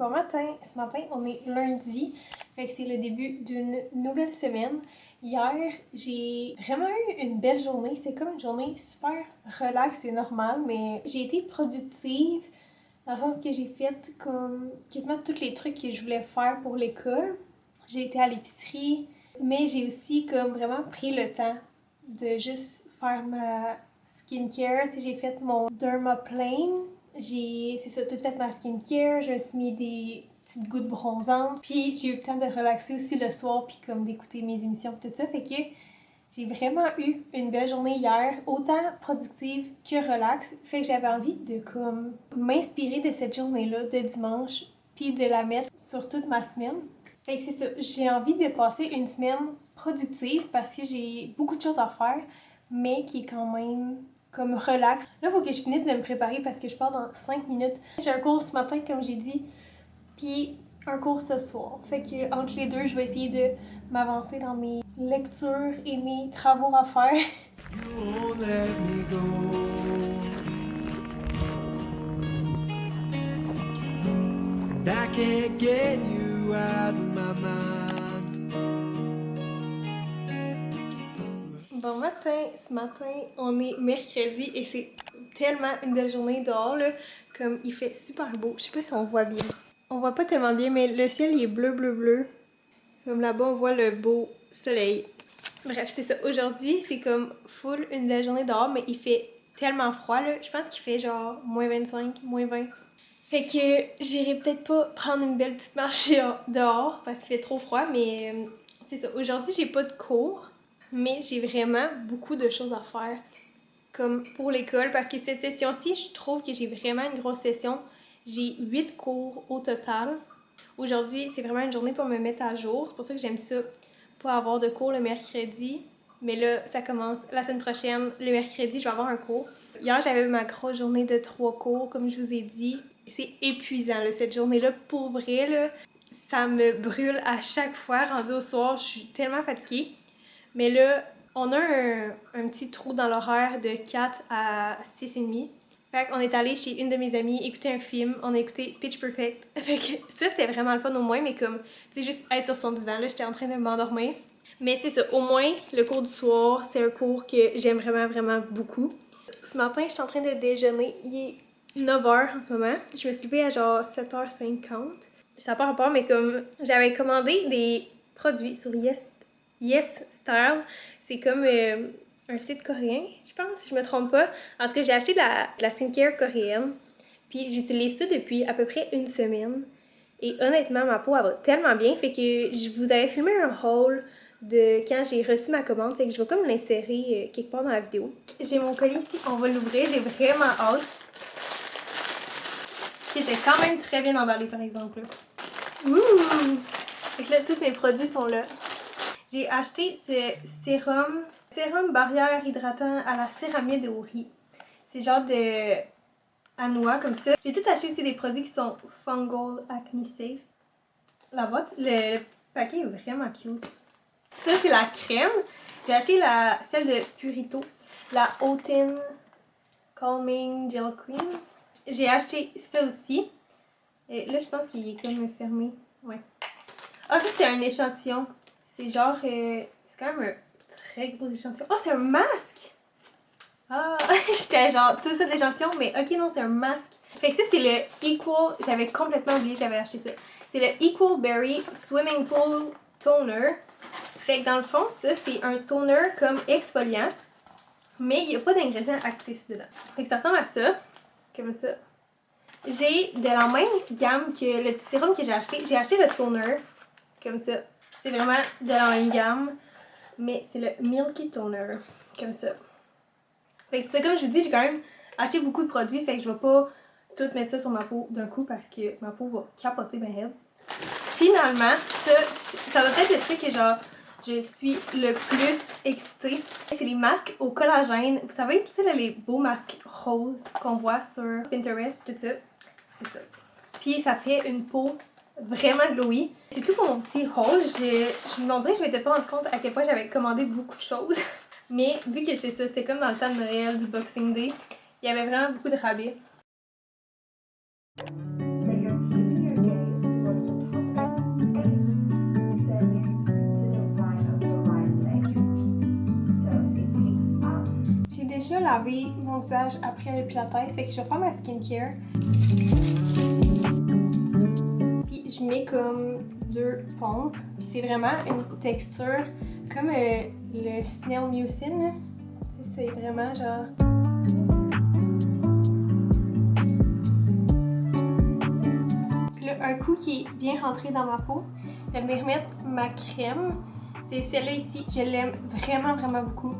Bon matin, ce matin on est lundi, fait que c'est le début d'une nouvelle semaine. Hier, j'ai vraiment eu une belle journée, c'était comme une journée super relax et normale, mais j'ai été productive dans le sens que j'ai fait comme quasiment tous les trucs que je voulais faire pour l'école. J'ai été à l'épicerie, mais j'ai aussi comme vraiment pris le temps de juste faire ma skincare. J'ai fait mon dermaplane. C'est ça, tout fait ma skincare. Je me suis mis des petites gouttes bronzantes. Puis j'ai eu le temps de relaxer aussi le soir, puis comme d'écouter mes émissions, tout ça. Fait que j'ai vraiment eu une belle journée hier, autant productive que relax. Fait que j'avais envie de comme m'inspirer de cette journée-là de dimanche, puis de la mettre sur toute ma semaine. Fait que c'est ça, j'ai envie de passer une semaine productive parce que j'ai beaucoup de choses à faire, mais qui est quand même comme relax. Là, il faut que je finisse de me préparer parce que je pars dans 5 minutes. J'ai un cours ce matin, comme j'ai dit, puis un cours ce soir. Fait que entre les deux, je vais essayer de m'avancer dans mes lectures et mes travaux à faire. You won't let me go. And I can't get you out of my mind. Bon matin, ce matin on est mercredi et c'est tellement une belle journée dehors là, comme il fait super beau. Je sais pas si on voit bien. On voit pas tellement bien mais le ciel il est bleu. Comme là-bas on voit le beau soleil. Bref, c'est ça. Aujourd'hui, c'est comme full une belle journée dehors, mais il fait tellement froid, là. Je pense qu'il fait genre moins 25, moins 20. Fait que j'irai peut-être pas prendre une belle petite marche dehors parce qu'il fait trop froid, mais c'est ça. Aujourd'hui, j'ai pas de cours, mais j'ai vraiment beaucoup de choses à faire, comme pour l'école, parce que cette session-ci, je trouve que j'ai vraiment une grosse session. J'ai 8 cours au total. Aujourd'hui, c'est vraiment une journée pour me mettre à jour. C'est pour ça que j'aime ça, pas avoir de cours le mercredi. Mais là, ça commence la semaine prochaine. Le mercredi, je vais avoir un cours. Hier, j'avais eu ma grosse journée de 3 cours, comme je vous ai dit. C'est épuisant, là, cette journée-là. Pour vrai, là, ça me brûle à chaque fois. Rendu au soir, je suis tellement fatiguée. Mais là, on a un petit trou dans l'horaire de 4 à 6h30. Fait qu'on est allé chez une de mes amies écouter un film. On a écouté Pitch Perfect. Fait que ça, c'était vraiment le fun au moins, mais comme, tu sais, juste être sur son divan, là, j'étais en train de m'endormir. Mais c'est ça, au moins, le cours du soir, c'est un cours que j'aime vraiment beaucoup. Ce matin, j'étais en train de déjeuner. Il est 9h en ce moment. Je me suis levée à genre 7h50. Ça n'a pas rapport, mais comme, j'avais commandé des produits sur Yes Style. C'est comme un site coréen, je pense, si je me trompe pas. En tout cas, j'ai acheté de la skincare coréenne. Puis j'utilise ça depuis à peu près une semaine. Et honnêtement, ma peau, elle va tellement bien. Fait que je vous avais filmé un haul de quand j'ai reçu ma commande. Fait que je vais comme l'insérer quelque part dans la vidéo. J'ai mon colis ici, on va l'ouvrir. J'ai vraiment hâte. Qui était quand même très bien emballé, par exemple. Ouh! Fait que là, tous mes produits sont là. J'ai acheté ce sérum barrière hydratant à la céramide au riz. C'est genre de à noix comme ça. J'ai tout acheté aussi des produits qui sont Fungal Acne Safe. La boîte, le petit paquet est vraiment cute. Ça, c'est la crème. J'ai acheté celle de Purito, la Otin Calming Gel Cream. J'ai acheté ça aussi. Et là, je pense qu'il est comme fermé. Ouais. Ah, ça, c'était un échantillon. C'est genre... c'est quand même un très gros échantillon. Oh, c'est un masque! Ah, j'étais genre tout ça d'échantillon, mais ok, non, c'est un masque. Fait que ça, c'est le Equal... J'avais complètement oublié, j'avais acheté ça. C'est le Equal Berry Swimming Pool Toner. Fait que dans le fond, ça, c'est un toner comme exfoliant, mais il n'y a pas d'ingrédients actifs dedans. Fait que ça ressemble à ça, comme ça. J'ai de la même gamme que le petit sérum que j'ai acheté. J'ai acheté le toner, comme ça. C'est vraiment de la même gamme, mais c'est le Milky Toner, comme ça. Fait que c'est comme je vous dis, j'ai quand même acheté beaucoup de produits, fait que je vais pas tout mettre ça sur ma peau d'un coup parce que ma peau va capoter ben raide. Finalement, ça doit être le truc que genre je suis le plus excitée. C'est les masques au collagène. Vous savez, tu sais là, les beaux masques roses qu'on voit sur Pinterest tout ça. C'est ça. Puis ça fait une peau vraiment glowy. C'est tout pour mon petit haul. Je me demandais que je m'étais pas rendu compte à quel point j'avais commandé beaucoup de choses. Mais vu que c'est ça, c'était comme dans le temps de Noël, du Boxing Day, il y avait vraiment beaucoup de rabais. laver mon visage après le pilates, fait que je vais faire ma skincare. Puis je mets comme 2 pompes, puis c'est vraiment une texture comme le Snail Mucin, là. C'est vraiment genre... Puis là, un coup qui est bien rentré dans ma peau, je vais venir mettre ma crème. C'est celle-là ici, je l'aime vraiment, vraiment beaucoup.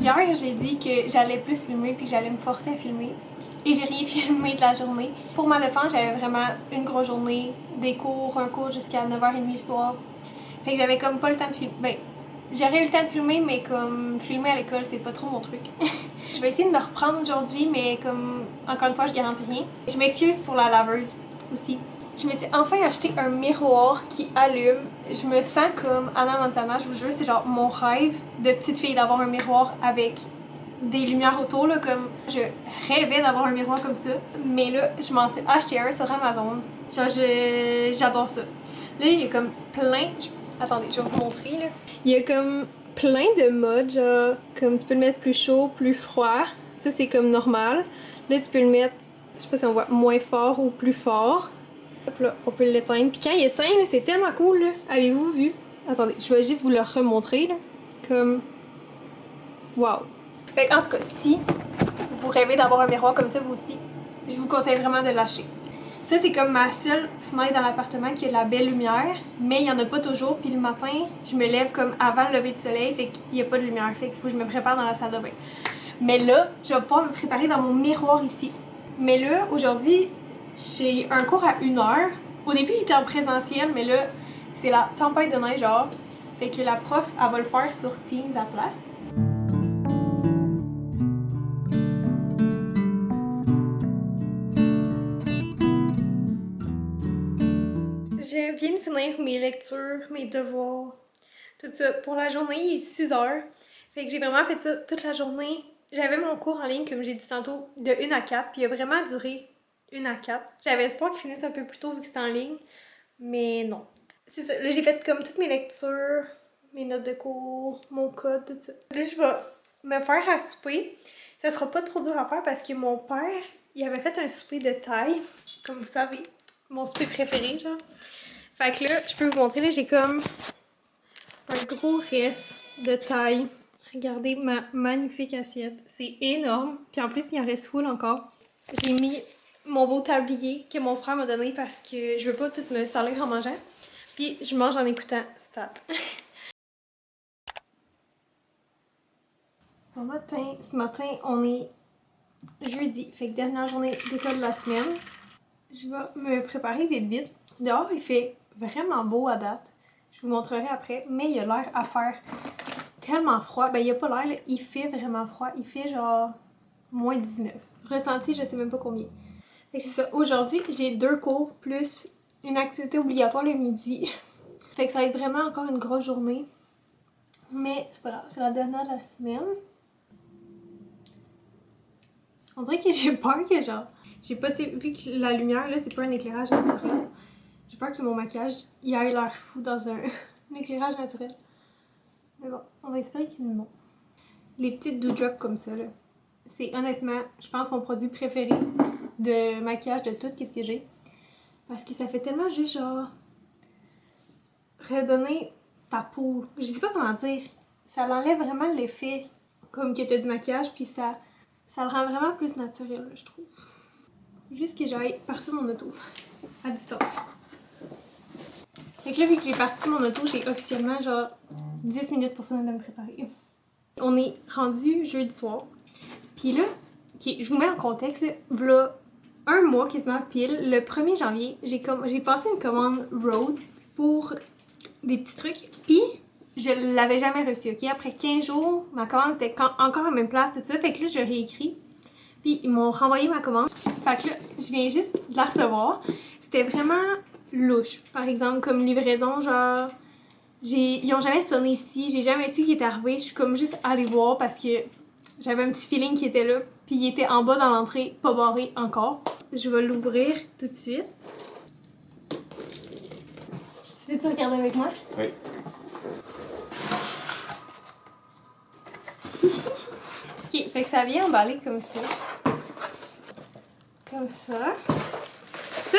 Hier, j'ai dit que j'allais plus filmer puis que j'allais me forcer à filmer. Et j'ai rien filmé de la journée. Pour ma défense, j'avais vraiment une grosse journée, des cours, un cours jusqu'à 9h30 le soir. Fait que j'avais comme pas le temps de filmer. Ben, j'aurais eu le temps de filmer, mais comme filmer à l'école, c'est pas trop mon truc. Je vais essayer de me reprendre aujourd'hui, mais comme, encore une fois, je garantis rien. Je m'excuse pour la laveuse aussi. Je me suis enfin acheté un miroir qui allume. Je me sens comme Anna Montana, je vous jure, c'est genre mon rêve de petite fille d'avoir un miroir avec des lumières autour, là, comme je rêvais d'avoir un miroir comme ça. Mais là, je m'en suis acheté un sur Amazon. Genre, j'adore ça. Là, il y a comme plein... Attendez, je vais vous montrer, là. Il y a comme plein de modes, genre, comme tu peux le mettre plus chaud, plus froid. Ça, c'est comme normal. Là, tu peux le mettre, je sais pas si on voit, moins fort ou plus fort. Là, on peut l'éteindre. Puis quand il éteint, c'est tellement cool, là. Avez-vous vu? Attendez, je vais juste vous le remontrer, là. Comme... Wow! Fait en tout cas, si vous rêvez d'avoir un miroir comme ça, vous aussi, je vous conseille vraiment de l'acheter. Ça, c'est comme ma seule fenêtre dans l'appartement qui a de la belle lumière, mais il n'y en a pas toujours. Puis le matin, je me lève comme avant le lever du soleil, fait qu'il n'y a pas de lumière. Fait qu'il faut que je me prépare dans la salle de bain. Mais là, je vais pouvoir me préparer dans mon miroir ici. Mais là, aujourd'hui, j'ai un cours à 1h. Au début, il était en présentiel, mais là, c'est la tempête de neige, genre. Fait que la prof, elle va le faire sur Teams à place. Je viens de finir mes lectures, mes devoirs, tout ça. Pour la journée, il est 6h. Fait que j'ai vraiment fait ça toute la journée. J'avais mon cours en ligne, comme j'ai dit tantôt, de 1 à 4, puis il a vraiment duré 1 à 4. J'avais espoir qu'il finisse un peu plus tôt vu que c'était en ligne, mais non. C'est ça, là j'ai fait comme toutes mes lectures, mes notes de cours, mon code, tout ça. Là je vais me faire à souper. Ça sera pas trop dur à faire parce que mon père, il avait fait un souper de taille, comme vous savez, mon souper préféré, genre. Fait que là, je peux vous montrer, là j'ai comme un gros reste de taille. Regardez ma magnifique assiette. C'est énorme. Puis en plus, il en reste full encore. J'ai mis mon beau tablier que mon frère m'a donné parce que je veux pas tout me salir en mangeant. Puis je mange en écoutant Stab. Bon matin. Ce matin, on est jeudi. Fait que dernière journée d'école de la semaine. Je vais me préparer vite vite. Dehors, il fait vraiment beau à date. Je vous montrerai après. Mais il a l'air à faire tellement froid. Ben, il n'y a pas l'air, là. Il fait vraiment froid. Il fait genre moins 19. Ressenti, je sais même pas combien. Fait que c'est ça. Aujourd'hui, j'ai 2 cours plus une activité obligatoire le midi. Fait que ça va être vraiment encore une grosse journée. Mais c'est pas grave, c'est la dernière de la semaine. On dirait que j'ai peur que genre... J'ai pas, tu sais, vu que la lumière, là, c'est pas un éclairage naturel. J'ai peur que mon maquillage, il ait l'air fou dans un éclairage naturel. Mais bon, on va espérer que non. Les petites dewdrops comme ça, là. C'est honnêtement, je pense, mon produit préféré de maquillage de tout ce que j'ai. Parce que ça fait tellement juste genre redonner ta peau. Je sais pas comment dire. Ça l'enlève vraiment l'effet comme que t'as du maquillage, puis ça le rend vraiment plus naturel, je trouve. Juste que j'aille partir mon auto à distance. Fait que là, vu que j'ai parti mon auto, j'ai officiellement genre 10 minutes pour finir de me préparer. On est rendu jeudi soir. Puis là, je vous mets en contexte, là, v'là un mois quasiment pile, le 1er janvier, j'ai passé une commande Road pour des petits trucs. Puis je l'avais jamais reçu, ok? Après 15 jours, ma commande était encore à la même place, tout ça. Fait que là, je leur ai écrit. Puis ils m'ont renvoyé ma commande. Fait que là, je viens juste de la recevoir. C'était vraiment louche. Par exemple, comme livraison, genre... Ils ont jamais sonné ici, j'ai jamais su qu'il était arrivé. Je suis comme juste allée voir parce que j'avais un petit feeling qu'il était là. Puis il était en bas dans l'entrée, pas barré encore. Je vais l'ouvrir tout de suite. Tu veux-tu regarder avec moi? Oui. Ok, fait que ça vient emballé comme ça. Comme ça. Ça,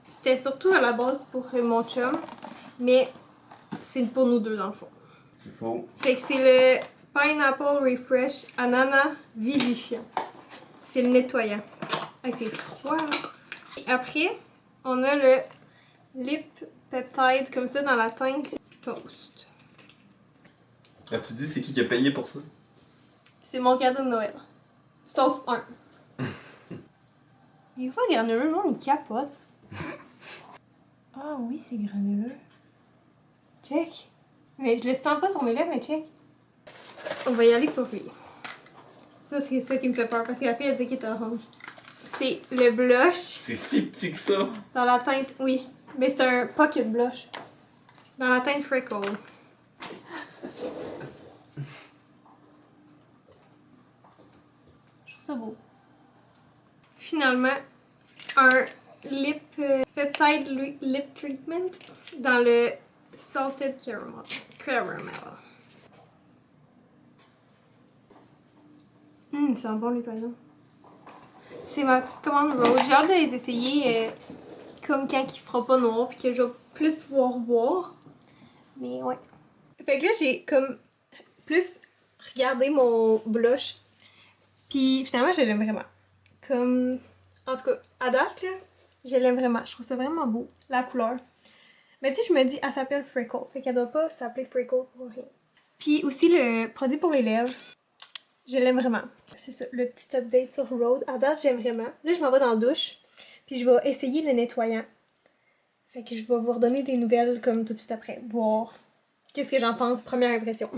c'était surtout à la base pour mon chum, mais c'est pour nous deux dans le fond. C'est faux. Fait que c'est le Pineapple Refresh Ananas Vivifiant. C'est le nettoyant. Hey, c'est froid, là. Et après, on a le Lip Peptide comme ça dans la teinte Toast. Là, tu dis c'est qui a payé pour ça? C'est mon cadeau de Noël. Sauf un. Il est pas granuleux, non, il capote. Ah oui, c'est granuleux. Check. Mais je le sens pas sur mes lèvres, mais check. On va y aller pour lui. Ça, c'est ça qui me fait peur, parce que la fille a dit qu'il était orange. C'est le blush. C'est si petit que ça. Dans la teinte, oui. Mais c'est un pocket blush. Dans la teinte Freckle. Je trouve ça beau. Finalement, un lip peptide lip treatment dans le salted caramel. C'est un bon lip liner. C'est ma petite commande Rose. J'ai hâte de les essayer comme quand il fera pas noir puis que je vais plus pouvoir voir. Mais ouais. Fait que là, j'ai comme plus regardé mon blush. Puis finalement, je l'aime vraiment. Comme... En tout cas, à date, là, je l'aime vraiment. Je trouve ça vraiment beau, la couleur. Mais tu sais, je me dis, elle s'appelle Freckle. Fait qu'elle doit pas s'appeler Freckle pour rien. Puis aussi, le produit pour les lèvres, je l'aime vraiment. C'est ça, le petit update sur Rhode. À date, j'aime vraiment. Là, je m'en vais dans la douche. Puis je vais essayer le nettoyant. Fait que je vais vous redonner des nouvelles comme tout de suite après. Voir qu'est-ce que j'en pense, première impression.